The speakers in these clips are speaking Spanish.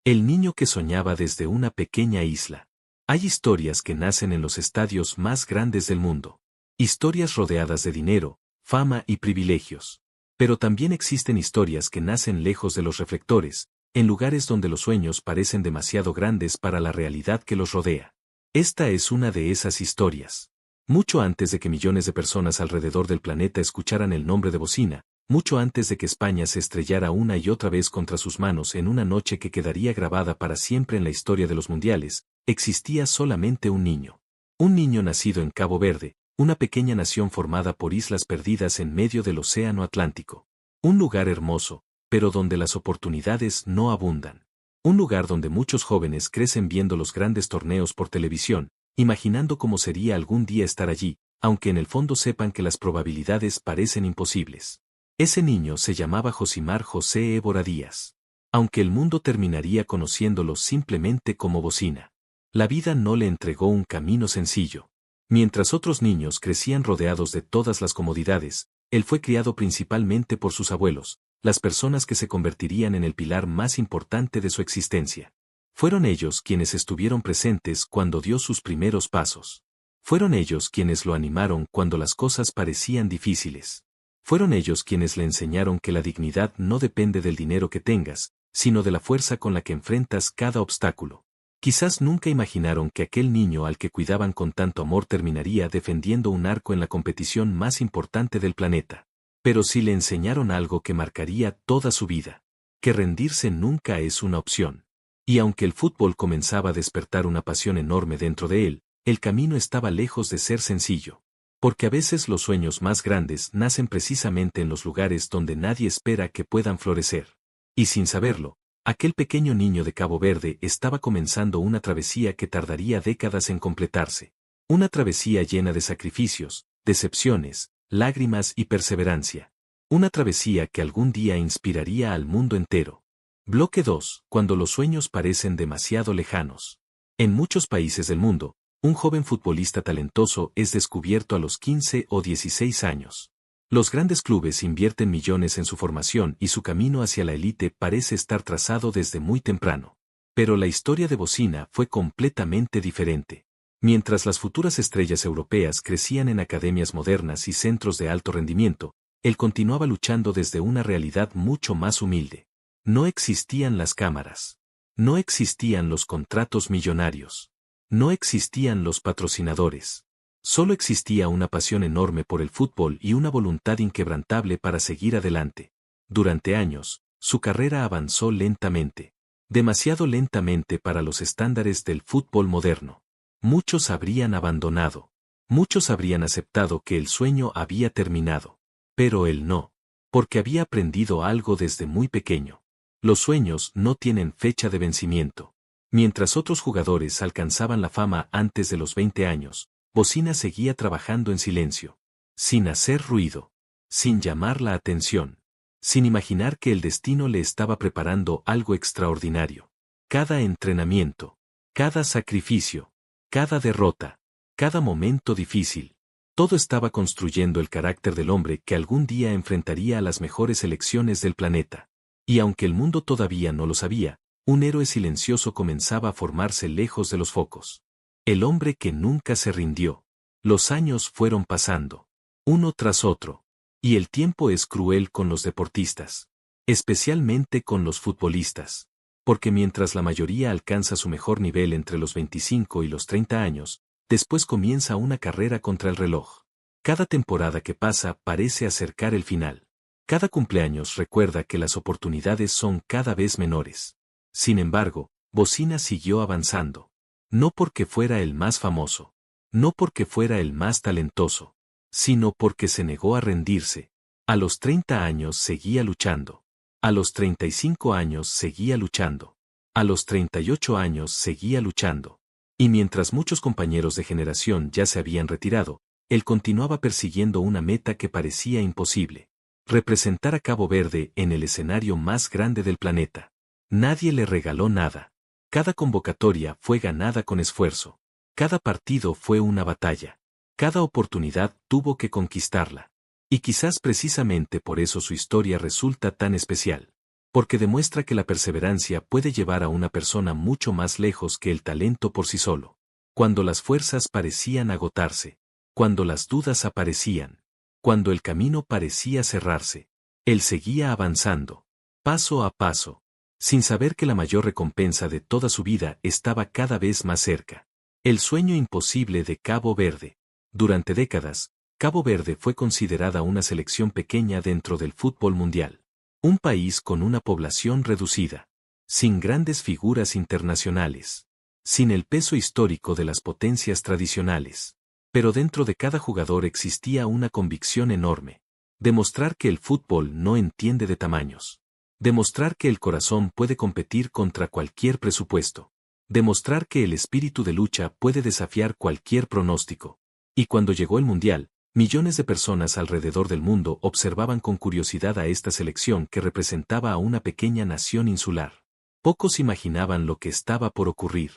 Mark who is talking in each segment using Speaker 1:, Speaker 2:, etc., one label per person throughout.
Speaker 1: El niño que soñaba desde una pequeña isla. Hay historias que nacen en los estadios más grandes del mundo. Historias rodeadas de dinero, fama y privilegios. Pero también existen historias que nacen lejos de los reflectores, en lugares donde los sueños parecen demasiado grandes para la realidad que los rodea. Esta es una de esas historias. Mucho antes de que millones de personas alrededor del planeta escucharan el nombre de Bocina, mucho antes de que España se estrellara una y otra vez contra sus manos en una noche que quedaría grabada para siempre en la historia de los mundiales, existía solamente un niño. Un niño nacido en Cabo Verde, una pequeña nación formada por islas perdidas en medio del océano Atlántico. Un lugar hermoso, pero donde las oportunidades no abundan. Un lugar donde muchos jóvenes crecen viendo los grandes torneos por televisión, imaginando cómo sería algún día estar allí, aunque en el fondo sepan que las probabilidades parecen imposibles. Ese niño se llamaba Josimar José Évora Díaz. Aunque el mundo terminaría conociéndolo simplemente como Bocina. La vida no le entregó un camino sencillo. Mientras otros niños crecían rodeados de todas las comodidades, él fue criado principalmente por sus abuelos, las personas que se convertirían en el pilar más importante de su existencia. Fueron ellos quienes estuvieron presentes cuando dio sus primeros pasos. Fueron ellos quienes lo animaron cuando las cosas parecían difíciles. Fueron ellos quienes le enseñaron que la dignidad no depende del dinero que tengas, sino de la fuerza con la que enfrentas cada obstáculo. Quizás nunca imaginaron que aquel niño al que cuidaban con tanto amor terminaría defendiendo un arco en la competición más importante del planeta. Pero sí le enseñaron algo que marcaría toda su vida. Que rendirse nunca es una opción. Y aunque el fútbol comenzaba a despertar una pasión enorme dentro de él, el camino estaba lejos de ser sencillo. Porque a veces los sueños más grandes nacen precisamente en los lugares donde nadie espera que puedan florecer. Y sin saberlo, aquel pequeño niño de Cabo Verde estaba comenzando una travesía que tardaría décadas en completarse. Una travesía llena de sacrificios, decepciones, lágrimas y perseverancia. Una travesía que algún día inspiraría al mundo entero. Bloque 2. Cuando los sueños parecen demasiado lejanos. En muchos países del mundo, un joven futbolista talentoso es descubierto a los 15 o 16 años. Los grandes clubes invierten millones en su formación y su camino hacia la élite parece estar trazado desde muy temprano. Pero la historia de Bocina fue completamente diferente. Mientras las futuras estrellas europeas crecían en academias modernas y centros de alto rendimiento, él continuaba luchando desde una realidad mucho más humilde. No existían las cámaras. No existían los contratos millonarios. No existían los patrocinadores. Solo existía una pasión enorme por el fútbol y una voluntad inquebrantable para seguir adelante. Durante años, su carrera avanzó lentamente. Demasiado lentamente para los estándares del fútbol moderno. Muchos habrían abandonado. Muchos habrían aceptado que el sueño había terminado. Pero él no. Porque había aprendido algo desde muy pequeño. Los sueños no tienen fecha de vencimiento. Mientras otros jugadores alcanzaban la fama antes de los 20 años, Bocina seguía trabajando en silencio. Sin hacer ruido. Sin llamar la atención. Sin imaginar que el destino le estaba preparando algo extraordinario. Cada entrenamiento. Cada sacrificio. Cada derrota. Cada momento difícil. Todo estaba construyendo el carácter del hombre que algún día enfrentaría a las mejores selecciones del planeta. Y aunque el mundo todavía no lo sabía, un héroe silencioso comenzaba a formarse lejos de los focos. El hombre que nunca se rindió. Los años fueron pasando. Uno tras otro. Y el tiempo es cruel con los deportistas. Especialmente con los futbolistas. Porque mientras la mayoría alcanza su mejor nivel entre los 25 y los 30 años, después comienza una carrera contra el reloj. Cada temporada que pasa parece acercar el final. Cada cumpleaños recuerda que las oportunidades son cada vez menores. Sin embargo, Bocina siguió avanzando. No porque fuera el más famoso. No porque fuera el más talentoso. Sino porque se negó a rendirse. A los 30 años seguía luchando. A los 35 años seguía luchando. A los 38 años seguía luchando. Y mientras muchos compañeros de generación ya se habían retirado, él continuaba persiguiendo una meta que parecía imposible. Representar a Cabo Verde en el escenario más grande del planeta. Nadie le regaló nada. Cada convocatoria fue ganada con esfuerzo. Cada partido fue una batalla. Cada oportunidad tuvo que conquistarla. Y quizás precisamente por eso su historia resulta tan especial. Porque demuestra que la perseverancia puede llevar a una persona mucho más lejos que el talento por sí solo. Cuando las fuerzas parecían agotarse, cuando las dudas aparecían, cuando el camino parecía cerrarse, él seguía avanzando, paso a paso, sin saber que la mayor recompensa de toda su vida estaba cada vez más cerca. El sueño imposible de Cabo Verde. Durante décadas, Cabo Verde fue considerada una selección pequeña dentro del fútbol mundial. Un país con una población reducida, sin grandes figuras internacionales, sin el peso histórico de las potencias tradicionales. Pero dentro de cada jugador existía una convicción enorme. Demostrar que el fútbol no entiende de tamaños. Demostrar que el corazón puede competir contra cualquier presupuesto. Demostrar que el espíritu de lucha puede desafiar cualquier pronóstico. Y cuando llegó el Mundial, millones de personas alrededor del mundo observaban con curiosidad a esta selección que representaba a una pequeña nación insular. Pocos imaginaban lo que estaba por ocurrir.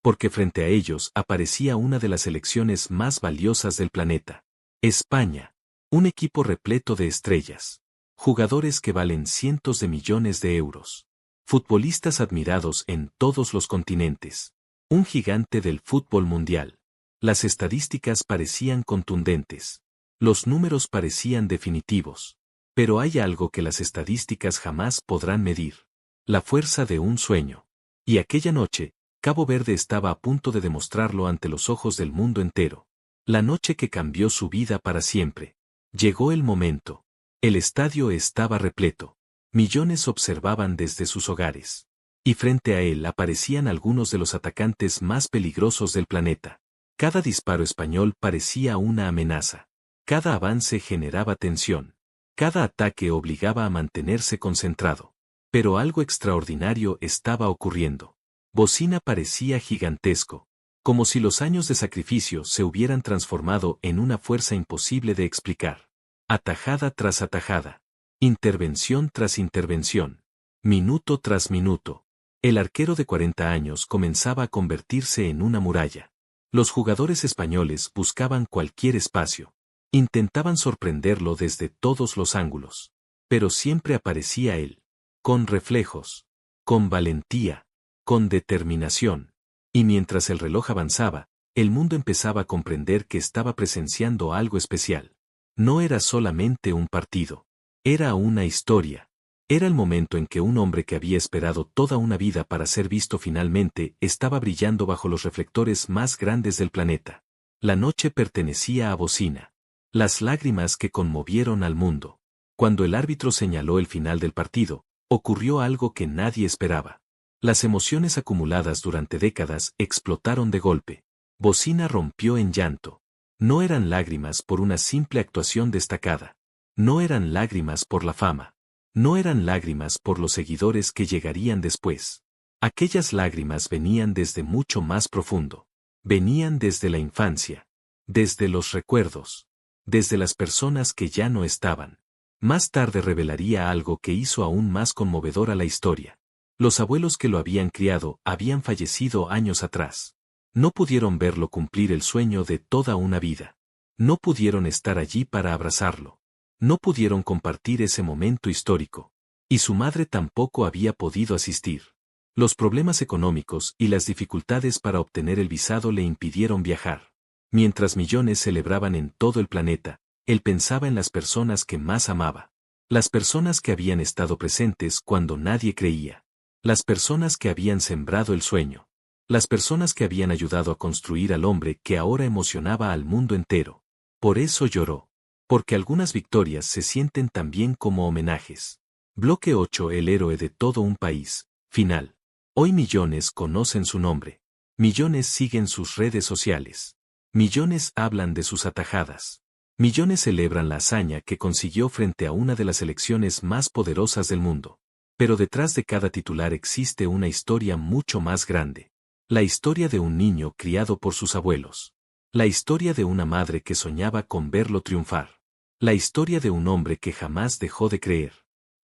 Speaker 1: Porque frente a ellos aparecía una de las selecciones más valiosas del planeta. España. Un equipo repleto de estrellas. Jugadores que valen cientos de millones de euros. Futbolistas admirados en todos los continentes. Un gigante del fútbol mundial. Las estadísticas parecían contundentes. Los números parecían definitivos. Pero hay algo que las estadísticas jamás podrán medir. La fuerza de un sueño. Y aquella noche, Cabo Verde estaba a punto de demostrarlo ante los ojos del mundo entero. La noche que cambió su vida para siempre. Llegó el momento. El estadio estaba repleto. Millones observaban desde sus hogares. Y frente a él aparecían algunos de los atacantes más peligrosos del planeta. Cada disparo español parecía una amenaza. Cada avance generaba tensión. Cada ataque obligaba a mantenerse concentrado. Pero algo extraordinario estaba ocurriendo. Bocina parecía gigantesco, como si los años de sacrificio se hubieran transformado en una fuerza imposible de explicar. Atajada tras atajada. Intervención tras intervención. Minuto tras minuto. El arquero de 40 años comenzaba a convertirse en una muralla. Los jugadores españoles buscaban cualquier espacio. Intentaban sorprenderlo desde todos los ángulos. Pero siempre aparecía él. Con reflejos. Con valentía. Con determinación. Y mientras el reloj avanzaba, el mundo empezaba a comprender que estaba presenciando algo especial. No era solamente un partido. Era una historia. Era el momento en que un hombre que había esperado toda una vida para ser visto finalmente estaba brillando bajo los reflectores más grandes del planeta. La noche pertenecía a Bocina. Las lágrimas que conmovieron al mundo. Cuando el árbitro señaló el final del partido, ocurrió algo que nadie esperaba. Las emociones acumuladas durante décadas explotaron de golpe. Bocina rompió en llanto. No eran lágrimas por una simple actuación destacada. No eran lágrimas por la fama. No eran lágrimas por los seguidores que llegarían después. Aquellas lágrimas venían desde mucho más profundo. Venían desde la infancia. Desde los recuerdos. Desde las personas que ya no estaban. Más tarde revelaría algo que hizo aún más conmovedora la historia. Los abuelos que lo habían criado habían fallecido años atrás. No pudieron verlo cumplir el sueño de toda una vida. No pudieron estar allí para abrazarlo. No pudieron compartir ese momento histórico. Y su madre tampoco había podido asistir. Los problemas económicos y las dificultades para obtener el visado le impidieron viajar. Mientras millones celebraban en todo el planeta, él pensaba en las personas que más amaba. Las personas que habían estado presentes cuando nadie creía. Las personas que habían sembrado el sueño. Las personas que habían ayudado a construir al hombre que ahora emocionaba al mundo entero. Por eso lloró. Porque algunas victorias se sienten también como homenajes. Bloque 8. El héroe de todo un país. Final. Hoy millones conocen su nombre. Millones siguen sus redes sociales. Millones hablan de sus atajadas. Millones celebran la hazaña que consiguió frente a una de las selecciones más poderosas del mundo. Pero detrás de cada titular existe una historia mucho más grande. La historia de un niño criado por sus abuelos. La historia de una madre que soñaba con verlo triunfar. La historia de un hombre que jamás dejó de creer.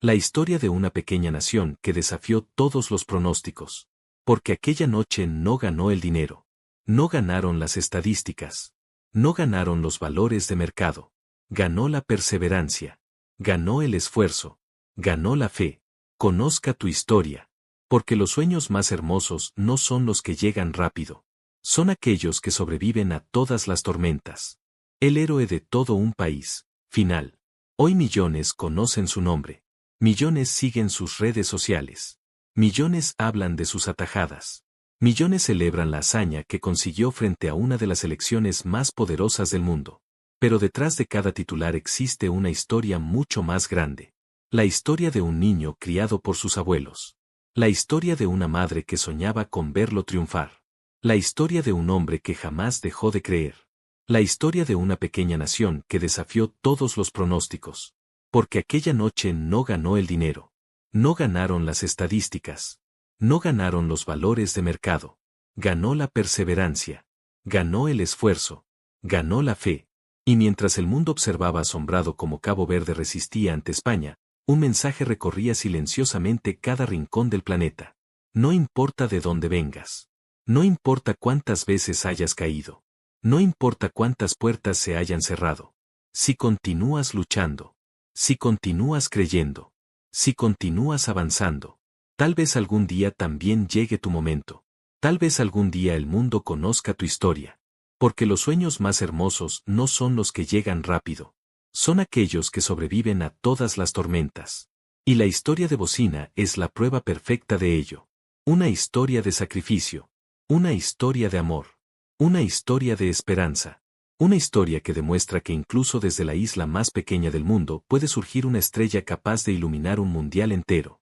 Speaker 1: La historia de una pequeña nación que desafió todos los pronósticos. Porque aquella noche no ganó el dinero. No ganaron las estadísticas. No ganaron los valores de mercado. Ganó la perseverancia. Ganó el esfuerzo. Ganó la fe. Conozca tu historia. Porque los sueños más hermosos no son los que llegan rápido. Son aquellos que sobreviven a todas las tormentas. El héroe de todo un país. Final. Hoy millones conocen su nombre. Millones siguen sus redes sociales. Millones hablan de sus atajadas. Millones celebran la hazaña que consiguió frente a una de las selecciones más poderosas del mundo. Pero detrás de cada titular existe una historia mucho más grande. La historia de un niño criado por sus abuelos. La historia de una madre que soñaba con verlo triunfar. La historia de un hombre que jamás dejó de creer. La historia de una pequeña nación que desafió todos los pronósticos. Porque aquella noche no ganó el dinero. No ganaron las estadísticas. No ganaron los valores de mercado. Ganó la perseverancia. Ganó el esfuerzo. Ganó la fe. Y mientras el mundo observaba asombrado cómo Cabo Verde resistía ante España, un mensaje recorría silenciosamente cada rincón del planeta. No importa de dónde vengas. No importa cuántas veces hayas caído. No importa cuántas puertas se hayan cerrado. Si continúas luchando. Si continúas creyendo. Si continúas avanzando. Tal vez algún día también llegue tu momento. Tal vez algún día el mundo conozca tu historia. Porque los sueños más hermosos no son los que llegan rápido. Son aquellos que sobreviven a todas las tormentas. Y la historia de Bocina es la prueba perfecta de ello. Una historia de sacrificio. Una historia de amor. Una historia de esperanza. Una historia que demuestra que incluso desde la isla más pequeña del mundo puede surgir una estrella capaz de iluminar un mundial entero.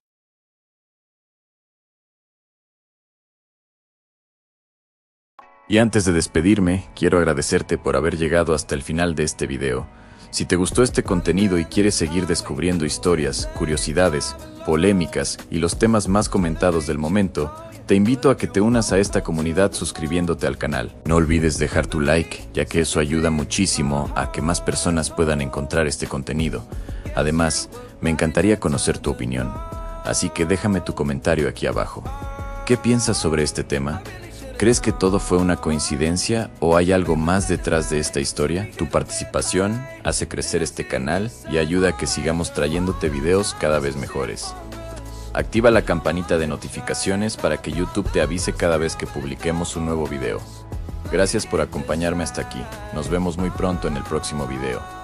Speaker 2: Y antes de despedirme, quiero agradecerte por haber llegado hasta el final de este video. Si te gustó este contenido y quieres seguir descubriendo historias, curiosidades, polémicas y los temas más comentados del momento, te invito a que te unas a esta comunidad suscribiéndote al canal. No olvides dejar tu like, ya que eso ayuda muchísimo a que más personas puedan encontrar este contenido. Además, me encantaría conocer tu opinión, así que déjame tu comentario aquí abajo. ¿Qué piensas sobre este tema? ¿Crees que todo fue una coincidencia o hay algo más detrás de esta historia? Tu participación hace crecer este canal y ayuda a que sigamos trayéndote videos cada vez mejores. Activa la campanita de notificaciones para que YouTube te avise cada vez que publiquemos un nuevo video. Gracias por acompañarme hasta aquí. Nos vemos muy pronto en el próximo video.